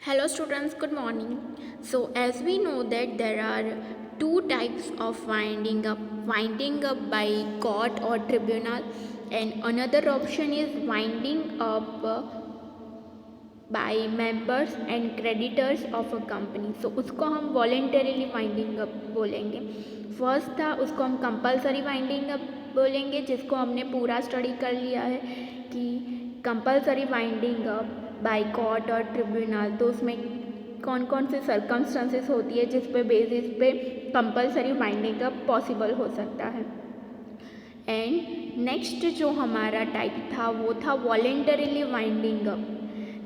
Hello students, good morning. So as we know that there are two types of winding up by court or tribunal, and another option is winding up by members and creditors of a company. So उसको हम voluntarily winding up बोलेंगे. First था उसको हम compulsory winding up बोलेंगे, जिसको हमने पूरा स्टडी कर लिया है कि compulsory winding up by court और ट्रिब्यूनल, तो उसमें कौन कौन से सर्कमस्टांसेस होती है जिस पे बेसिस पे कंपलसरी वाइंडिंग अप पॉसिबल हो सकता है. एंड नेक्स्ट जो हमारा टाइप था वो था वॉलेंटरीली वाइंडिंग अप.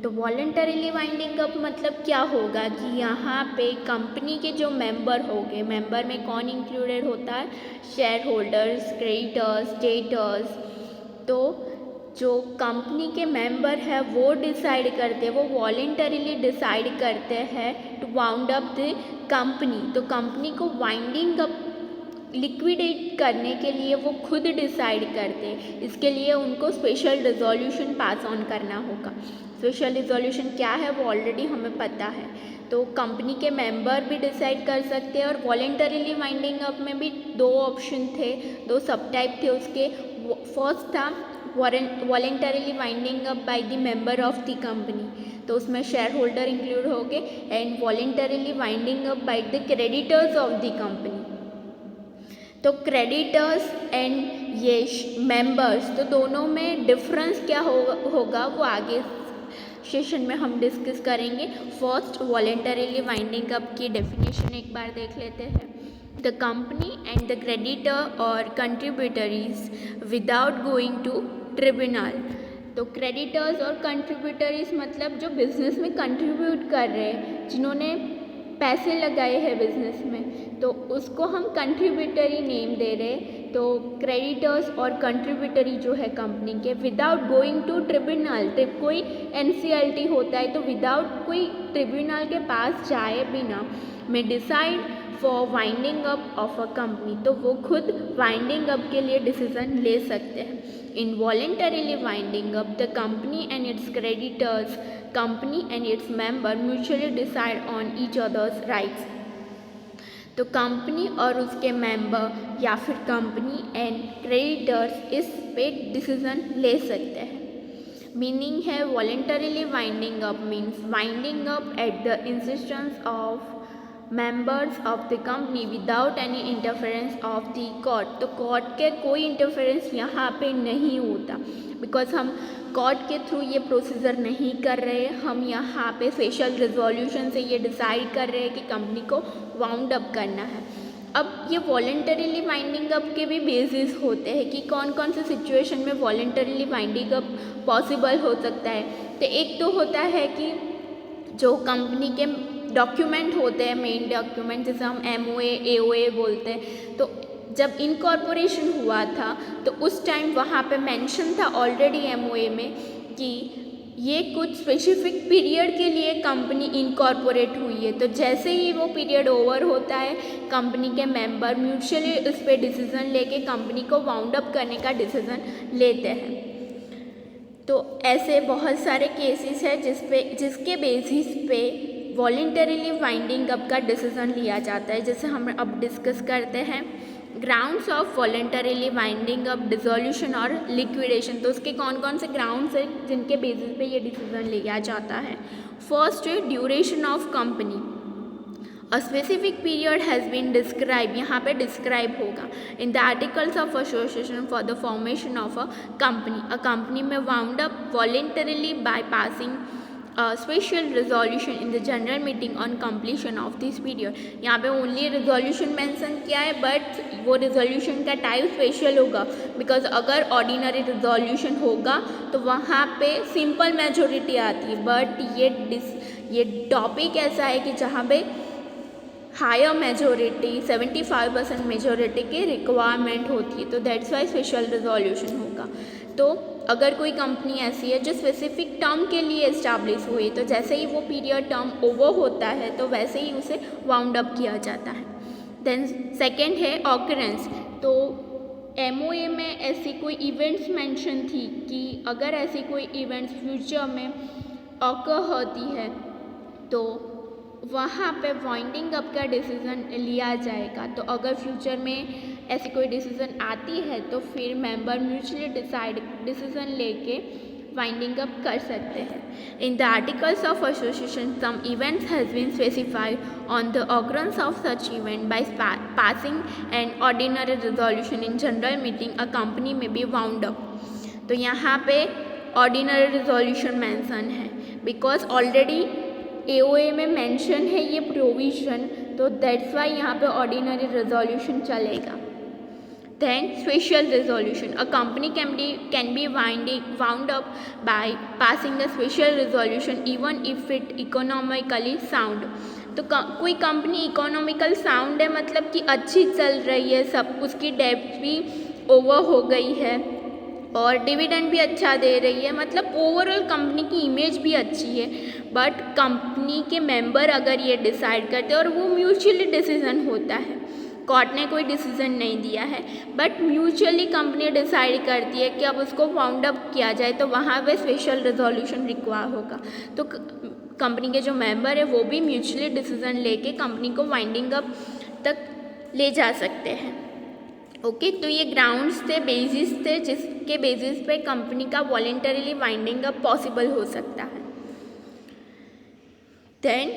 तो वॉलेंटरीली वाइंडिंग अप मतलब क्या होगा कि यहाँ पे कंपनी के जो मेंबर होंगे, मेंबर में कौन इंक्लूडेड होता है, शेयर होल्डर्स, क्रेडिटर्स, डेटर्स. तो जो कंपनी के मेंबर है वो डिसाइड करते हैं, वो वॉलेंटरीली डिसाइड करते हैं to wound up the company. तो कंपनी को वाइंडिंग अप लिक्विडेट करने के लिए वो खुद डिसाइड करते हैं. इसके लिए उनको स्पेशल रिजोल्यूशन पास ऑन करना होगा. स्पेशल रिजोल्यूशन क्या है वो ऑलरेडी हमें पता है. तो कंपनी के मेंबर भी डिसाइड कर सकते हैं. और वॉलेंटरीली वाइंडिंग अप में भी दो ऑप्शन थे, दो सब टाइप थे उसके. फर्स्ट था voluntarily winding up by the member of the company, तो उसमें शेयर होल्डर इंक्लूड हो गए. And voluntarily winding up by the creditors of the company. तो क्रेडिटर्स एंड ये मेंबर्स, तो दोनों में डिफरेंस क्या होगा वो आगे सेशन में हम डिस्कस करेंगे. फर्स्ट वॉलेंटरीली वाइंडिंग अप की डेफिनेशन एक बार देख लेते हैं. The company and the creditor और कंट्रीब्यूटरीज विदाउट गोइंग टू ट्रिब्यूनल. तो क्रेडिटर्स और कंट्रीब्यूटरीज मतलब जो बिजनेस में कंट्रीब्यूट कर रहे हैं, जिन्होंने पैसे लगाए हैं बिजनेस में, तो उसको हम कंट्रीब्यूटरी नेम दे रहे. तो क्रेडिटर्स और कंट्रीब्यूटरी जो है कंपनी के, विदाउट गोइंग टू ट्रिब्यूनल, कोई एनसीएलटी होता है तो विदाउट कोई ट्रिब्यूनल के पास जाए बिना में decide for winding up of a company, तो वो खुद वाइंडिंग अप के लिए डिसीजन ले सकते हैं. In voluntarily winding up the company and its creditors, company and its member mutually decide on each others rights. तो कंपनी और उसके मेंबर या फिर कंपनी एंड क्रेडिटर्स इस पे डिसीजन ले सकते हैं. मीनिंग है voluntarily winding up means winding up at the insistence of members of the company without any interference of the court. तो कोर्ट के कोई इंटरफेरेंस यहाँ पे नहीं होता, बिकॉज हम कोर्ट के थ्रू ये प्रोसीजर नहीं कर रहे. हम यहाँ पे स्पेशल रिजोल्यूशन से ये डिसाइड कर रहे हैं कि कंपनी को वाउंड अप करना है. अब ये वॉलेंटरीली वाइंडिंग अप के भी बेसिस होते हैं कि कौन कौन से सिचुएशन में वॉलेंटरीली वाइंडिंग अप पॉसिबल हो सकता है. तो एक तो होता है कि जो कंपनी के डॉक्यूमेंट होते हैं, मेन डॉक्यूमेंट जिसे हम MOA AOA बोलते हैं, तो जब इनकॉर्पोरेशन हुआ था तो उस टाइम वहाँ पे मेंशन था ऑलरेडी MOA में कि ये कुछ स्पेसिफिक पीरियड के लिए कंपनी इनकॉर्पोरेट हुई है. तो जैसे ही वो पीरियड ओवर होता है, कंपनी के मेंबर म्यूचुअली उस पर डिसीज़न लेके कंपनी को वाउंड अप करने का डिसीज़न लेते हैं. तो ऐसे बहुत सारे केसेस हैं जिसके बेसिस पे वॉलेंटरीली वाइंडिंग अप का डिसीज़न लिया जाता है, जैसे हम अब डिस्कस करते हैं grounds of voluntarily winding up, dissolution और लिक्विडेशन. तो उसके कौन कौन से ग्राउंड्स हैं जिनके बेसिस पे ये डिसीजन लिया जाता है. फर्स्ट है duration of company. A specific period has been describe, यहाँ पे डिस्क्राइब होगा in the articles of association for the formation of a company. A company में wound up voluntarily by passing special resolution in the general meeting on completion of this period. यहाँ पे only resolution mention किया है, but वो resolution का type special होगा, because अगर ordinary resolution होगा तो वहाँ पे सिंपल मेजोरिटी आती है. बट ये टॉपिक ऐसा है कि जहाँ पे हायर मेजोरिटी 75% मेजोरिटी की रिक्वायरमेंट होती है, तो दैट्स वाई स्पेशल रिजोल्यूशन होगा. तो अगर कोई कंपनी ऐसी है जो स्पेसिफिक टर्म के लिए इस्टेब्लिश हुई, तो जैसे ही वो पीरियड टर्म ओवर होता है तो वैसे ही उसे वाउंड अप किया जाता है. देन सेकेंड है ऑकरेंस. तो MOA में ऐसी कोई इवेंट्स मेंशन थी कि अगर ऐसी कोई इवेंट्स फ्यूचर में ऑकर होती है तो वहाँ पे वाइंडिंग अप का डिसीज़न लिया जाएगा। तो अगर फ्यूचर में ऐसी कोई डिसीज़न आती है तो फिर मेंबर म्यूचुअली डिसीज़न लेके वाइंडिंग अप कर सकते हैं। In the articles of association some events has been specified on the occurrence of such event by passing an ordinary resolution in general meeting a company में be wound up. तो यहाँ पे ordinary resolution mention है because already AOA में mention है ये provision, तो that's why यहाँ पे ऑर्डिनरी रिजोल्यूशन चलेगा। Then special resolution. A company can be wound up by passing a special resolution even if it economically sound. तो कोई कंपनी इकोनॉमिकल साउंड है, मतलब कि अच्छी चल रही है, सब उसकी डेब्ट भी ओवर हो गई है और डिविडेंड भी अच्छा दे रही है, मतलब ओवरऑल कंपनी की इमेज भी अच्छी है, बट कंपनी के मेंबर अगर ये डिसाइड करते हैं और वो म्यूचुअली डिसीजन होता है, कोर्ट ने कोई डिसीजन नहीं दिया है बट म्यूचुअली कंपनी डिसाइड करती है कि अब उसको वाउंड अप किया जाए, तो वहाँ पे स्पेशल रिजोल्यूशन रिक्वायर होगा। तो कंपनी के जो मेंबर है वो भी म्यूचुअली डिसीजन लेके कंपनी को वाइंडिंग अप तक ले जा सकते हैं। ओके, तो ये ग्राउंड्स थे, बेसिस थे, जिसके बेसिस पे कंपनी का वॉलेंटरीली वाइंडिंग अप पॉसिबल हो सकता है। देन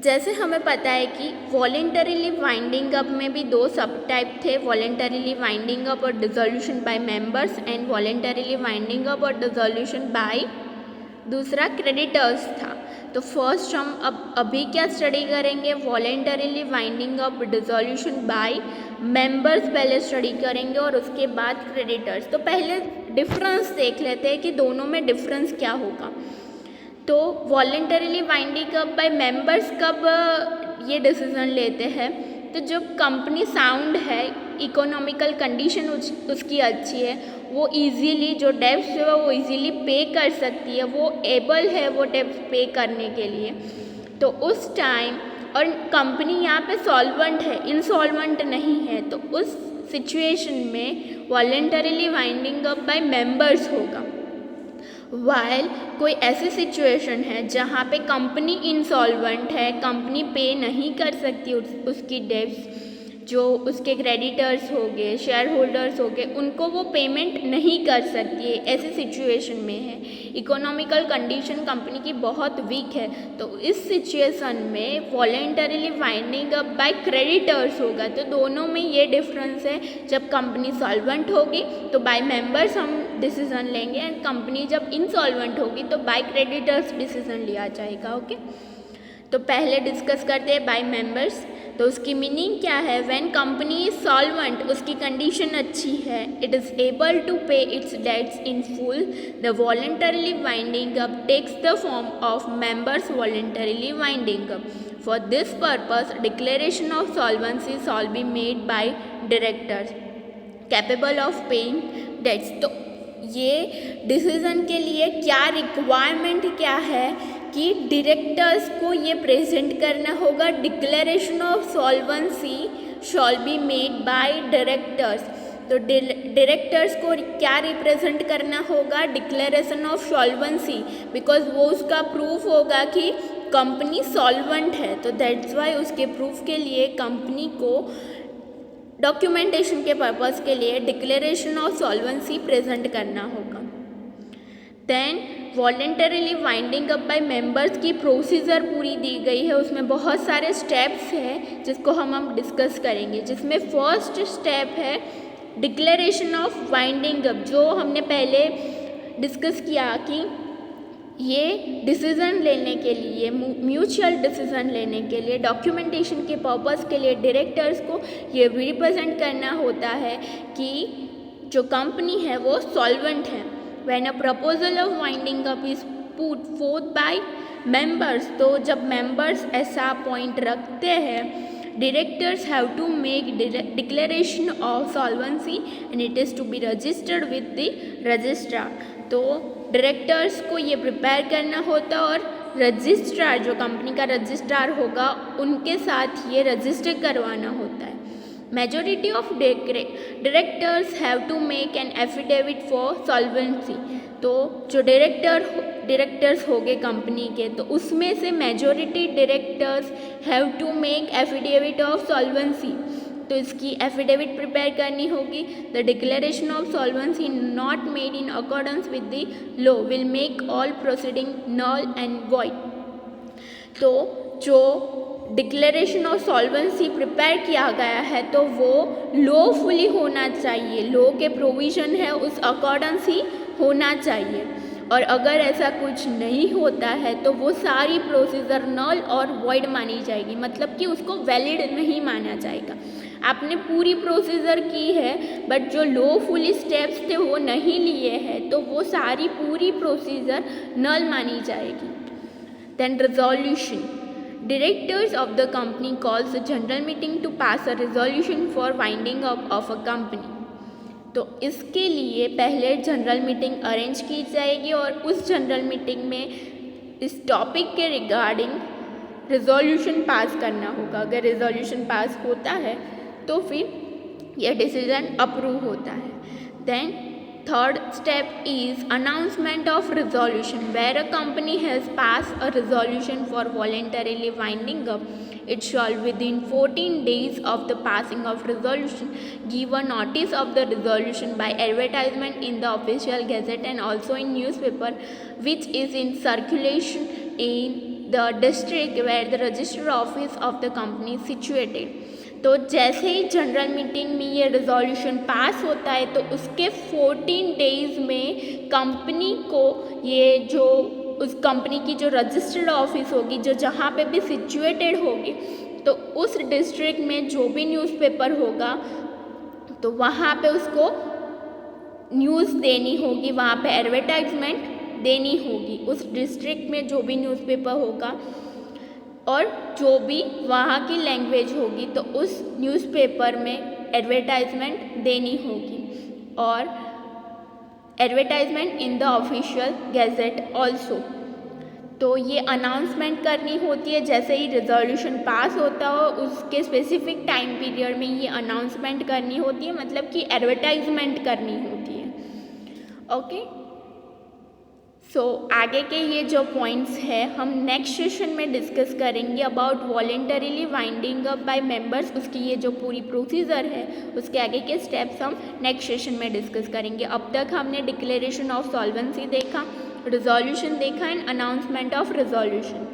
जैसे हमें पता है कि वॉलेंटरीली वाइंडिंग अप में भी दो सब टाइप थे, वॉलेंटरीली वाइंडिंग अप और dissolution by members and voluntarily winding up और डिसोल्यूशन बाय दूसरा क्रेडिटर्स था। तो फर्स्ट हम अभी क्या स्टडी करेंगे, voluntarily winding up dissolution by members पहले स्टडी करेंगे और उसके बाद क्रेडिटर्स। तो पहले डिफरेंस देख लेते हैं कि दोनों में डिफरेंस क्या होगा। तो voluntarily winding up by members कब ये डिसीजन लेते हैं, तो जब कंपनी साउंड है, इकोनॉमिकल कंडीशन उसकी अच्छी है, वो इजीली जो डेब्ट्स है वो इजीली पे कर सकती है, वो एबल है वो डेब्ट्स पे करने के लिए, तो उस टाइम, और कंपनी यहाँ पे सॉल्वेंट है, इंसॉल्वेंट नहीं है, तो उस सिचुएशन में voluntarily winding up by members होगा। वाइल कोई ऐसी सिचुएशन है जहाँ पे कंपनी इंसॉल्वेंट है, कंपनी पे नहीं कर सकती उसकी डेब्ट्स, जो उसके क्रेडिटर्स हो गए, शेयर होल्डर्स हो गए, उनको वो पेमेंट नहीं कर सकती है, ऐसी सिचुएशन में है, इकोनॉमिकल कंडीशन कंपनी की बहुत वीक है, तो इस सिचुएशन में voluntarily winding up by creditors होगा। तो दोनों में ये डिफरेंस है, जब कंपनी सॉल्वेंट होगी तो बाय मेंबर्स हम डिसीजन लेंगे एंड कंपनी जब इनसॉल्वेंट होगी तो बाय क्रेडिटर्स डिसीजन लिया जाएगा। ओके, तो पहले डिस्कस करते हैं बाय मेंबर्स। तो उसकी मीनिंग क्या है, व्हेन कंपनी इज सॉल्वेंट, उसकी कंडीशन अच्छी है, it is able to pay its debts in full, the voluntarily winding up takes the form of members voluntarily winding up. For this purpose declaration of solvency shall be made by directors capable of paying debts. तो ये decision के लिए क्या requirement क्या है कि directors को ये प्रेजेंट करना होगा, declaration of solvency shall be made by directors. तो डायरेक्टर्स को क्या रिप्रेजेंट करना होगा, डिक्लेरेशन ऑफ सॉल्वेंसी, बिकॉज वो उसका प्रूफ होगा कि कंपनी सॉल्वेंट है, तो दैट्स वाई उसके प्रूफ के लिए कंपनी को डॉक्यूमेंटेशन के पर्पस के लिए डिक्लेरेशन ऑफ सॉल्वेंसी प्रेजेंट करना होगा। Then voluntarily winding up by members की प्रोसीजर पूरी दी गई है, उसमें बहुत सारे स्टेप्स हैं जिसको हम डिस्कस करेंगे, जिसमें फर्स्ट स्टेप है डिक्लेरेशन ऑफ वाइंडिंग अप, जो हमने पहले डिस्कस किया कि ये डिसीज़न लेने के लिए, म्यूचुअल डिसीज़न लेने के लिए, डॉक्यूमेंटेशन के पर्पस के लिए डायरेक्टर्स को ये रिप्रेजेंट करना होता है कि जो कंपनी है वो सॉल्वेंट है। When a proposal of winding up is put forth by members, तो जब मेंबर्स ऐसा पॉइंट रखते हैं, directors have to make declaration of solvency and it is to be registered with the registrar। तो directors को ये prepare करना होता और रजिस्ट्रार, जो कंपनी का रजिस्ट्रार होगा, उनके साथ ये रजिस्टर करवाना होता है। majority of directors have to make an affidavit for solvency। तो जो डायरेक्टर्स हो गए कंपनी के, तो उसमें से majority directors have to make affidavit of solvency. तो इसकी एफिडेविट प्रिपेयर करनी होगी। The declaration of solvency not made in accordance with the law will make all proceeding null and void. तो जो डिक्लेरेशन ऑफ सॉल्वेंसी प्रिपेयर किया गया है तो वो लॉफुली होना चाहिए, लॉ के प्रोविज़न है उस अकॉर्डेंस ही होना चाहिए। और अगर ऐसा कुछ नहीं होता है तो वो सारी प्रोसीजर नल और वॉइड मानी जाएगी, मतलब कि उसको वैलिड नहीं माना जाएगा। आपने पूरी प्रोसीजर की है बट जो लॉफुली स्टेप्स थे वो नहीं लिए हैं, तो वो सारी पूरी प्रोसीजर नल मानी जाएगी। Then resolution, Directors of the company calls a general meeting to pass a resolution for winding up of a company। तो इसके लिए पहले जनरल मीटिंग अरेंज की जाएगी और उस जनरल मीटिंग में इस टॉपिक के रिगार्डिंग रिजोल्यूशन पास करना होगा। अगर रिजोल्यूशन पास होता है तो फिर यह डिसीजन अप्रूव होता है। Then third step is announcement of resolution, where a company has passed a resolution for voluntarily winding up, it shall within 14 days of the passing of resolution give a notice of the resolution by advertisement in the official gazette and also in newspaper which is in circulation in the district where the registered office of the company is situated। तो जैसे ही general meeting में ये resolution pass होता है तो उसके 14 days में company को ये जो उस कंपनी की जो रजिस्टर्ड ऑफिस होगी, जो जहाँ पे भी सिचुएटेड होगी, तो उस डिस्ट्रिक्ट में जो भी न्यूज़पेपर होगा तो वहाँ पे उसको न्यूज़ देनी होगी, वहाँ पे एडवर्टाइजमेंट देनी होगी। उस डिस्ट्रिक्ट में जो भी न्यूज़पेपर होगा और जो भी वहाँ की लैंग्वेज होगी तो उस न्यूज़पेपर में एडवर्टाइजमेंट देनी होगी और advertisement in the official gazette also. तो ये अनाउंसमेंट करनी होती है जैसे ही रिजोल्यूशन पास होता हो उसके स्पेसिफिक टाइम पीरियड में ये अनाउंसमेंट करनी होती है, मतलब कि एडवर्टाइजमेंट करनी होती है। ओके, सो आगे के ये जो पॉइंट्स है हम नेक्स्ट सेशन में डिस्कस करेंगे about voluntarily winding up by members. उसकी ये जो पूरी प्रोसीजर है उसके आगे के स्टेप्स हम नेक्स्ट सेशन में डिस्कस करेंगे। अब तक हमने डिक्लेरेशन ऑफ सॉल्वेंसी देखा, रिजोल्यूशन देखा एंड अनाउंसमेंट ऑफ रिजोल्यूशन,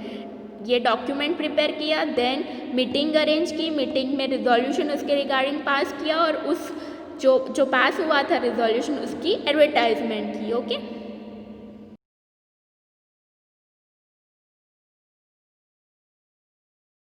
ये डॉक्यूमेंट प्रिपेयर किया, देन मीटिंग अरेंज की, मीटिंग में रिजोल्यूशन उसके रिगार्डिंग पास किया और उस जो पास हुआ था रिजोल्यूशन उसकी एडवर्टाइजमेंट की। ओके।